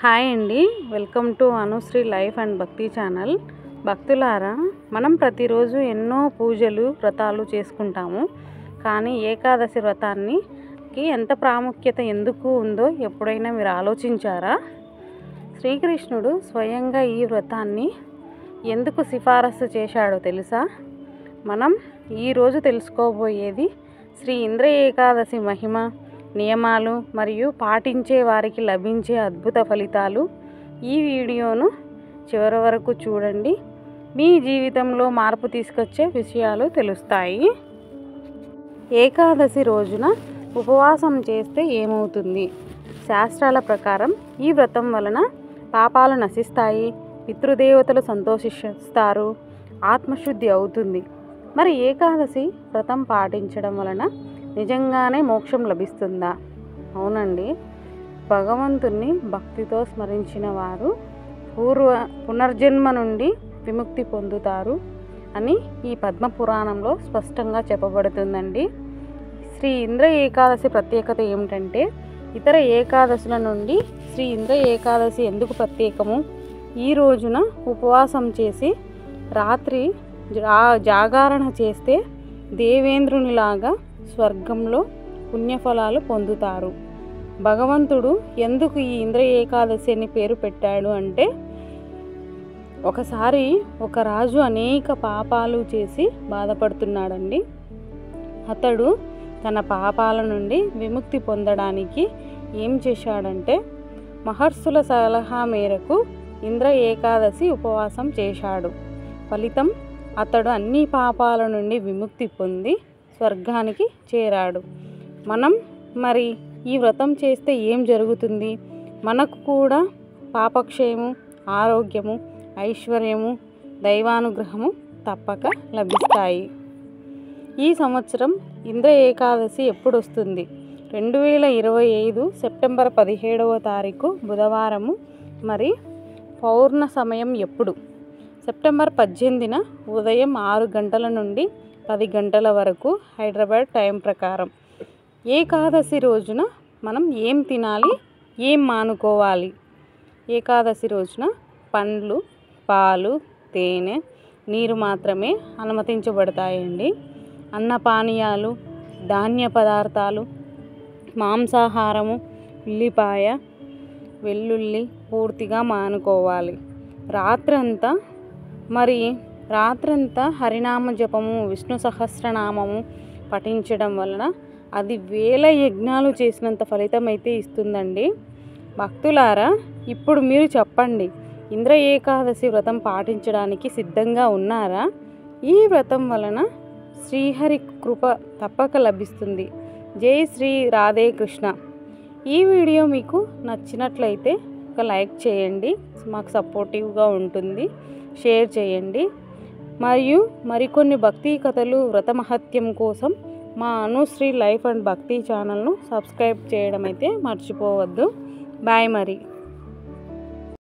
Hi అండి, welcome to Anusri life and భక్తి channel. భక్తులారా, మనం ప్రతిరోజు ఎన్నో పూజలు వ్రతాలు చేసుకుంటాము. కానీ ఏకాదశి వ్రతానికి ఎంత ప్రాముఖ్యత ఎందుకు ఉందో ఎప్పుడైనా మీరు ఆలోచించారా? శ్రీకృష్ణుడు స్వయంగా ఈ వ్రతాన్ని ఎందుకు సిఫారసు చేశాడో తెలుసా? మనం ఈరోజు తెలుసుకోబోయేది శ్రీ ఇంద్ర ఏకాదశి మహిమ, నియమాలు మరియు పాటించే వారికి లభించే అద్భుత ఫలితాలు. ఈ వీడియోను చివరి వరకు చూడండి, మీ జీవితంలో మార్పు తీసుకొచ్చే విషయాలు తెలుస్తాయి. ఏకాదశి రోజున ఉపవాసం చేస్తే ఏమవుతుంది? శాస్త్రాల ప్రకారం ఈ వ్రతం వలన పాపాలు నశిస్తాయి, పితృదేవతలు సంతోషిస్తారు, ఆత్మశుద్ధి అవుతుంది. మరి ఏకాదశి వ్రతం పాటించడం వలన నిజంగానే మోక్షం లభిస్తుందా? అవునండి, భగవంతుణ్ణి భక్తితో స్మరించిన వారు పునర్జన్మ నుండి విముక్తి పొందుతారు అని ఈ పద్మపురాణంలో స్పష్టంగా చెప్పబడుతుందండి. శ్రీ ఇంద్ర ఏకాదశి ప్రత్యేకత ఏమిటంటే, ఇతర ఏకాదశుల నుండి శ్రీ ఇంద్ర ఏకాదశి ఎందుకు ప్రత్యేకము? ఈ రోజున ఉపవాసం చేసి రాత్రి జాగరణ చేస్తే దేవేంద్రునిలాగా స్వర్గంలో పుణ్యఫలాలు పొందుతారు. భగవంతుడు ఎందుకు ఈ ఇంద్ర ఏకాదశి అని పేరు పెట్టాడు అంటే, ఒకసారి ఒక రాజు అనేక పాపాలు చేసి బాధపడుతున్నాడండి. అతడు తన పాపాల నుండి విముక్తి పొందడానికి ఏం చేశాడంటే, మహర్షుల సలహా మేరకు ఇంద్ర ఏకాదశి ఉపవాసం చేశాడు. ఫలితం, అతడు అన్ని పాపాల నుండి విముక్తి పొంది స్వర్గానికి చేరాడు. మనం మరి ఈ వ్రతం చేస్తే ఏం జరుగుతుంది? మనకు కూడా పాపక్షయము, ఆరోగ్యము, ఐశ్వర్యము, దైవానుగ్రహము తప్పక లభిస్తాయి. ఈ సంవత్సరం ఇంద్ర ఏకాదశి ఎప్పుడు వస్తుంది? 2025 సెప్టెంబర్ 17వ తారీఖు బుధవారము. మరి పౌర్ణ సమయం ఎప్పుడు? సెప్టెంబర్ 18న ఉదయం 6 గంటల నుండి 10 గంటల వరకు హైదరాబాద్ టైం ప్రకారం. ఏకాదశి రోజున మనం ఏం తినాలి, ఏం మానుకోవాలి? ఏకాదశి రోజున పండ్లు, పాలు, తేనె, నీరు మాత్రమే అనుమతించబడతాయండి. అన్నపానీయాలు, ధాన్య పదార్థాలు, మాంసాహారము, ఉల్లిపాయ, వెల్లుల్లి పూర్తిగా మానుకోవాలి. రాత్రంతా హరినామ జపము, విష్ణు సహస్రనామము పఠించడం వలన అది వేల యజ్ఞాలు చేసినంత ఫలితం అయితే ఇస్తుందండి. భక్తులారా, ఇప్పుడు మీరు చెప్పండి, ఇంద్ర ఏకాదశి వ్రతం పాటించడానికి సిద్ధంగా ఉన్నారా? ఈ వ్రతం వలన శ్రీహరి కృప తప్పక లభిస్తుంది. జై శ్రీ రాధే కృష్ణ. ఈ వీడియో మీకు నచ్చినట్లయితే ఒక లైక్ చేయండి, మాకు సపోర్టివ్గా ఉంటుంది. షేర్ చేయండి. మరియు మరికొన్ని భక్తి కథలు, వ్రత మహత్యం కోసం మా అనుశ్రీ లైఫ్ అండ్ భక్తి ఛానల్ను సబ్స్క్రైబ్ చేయడం అయితే మర్చిపోవద్దు. బాయ్ మరి.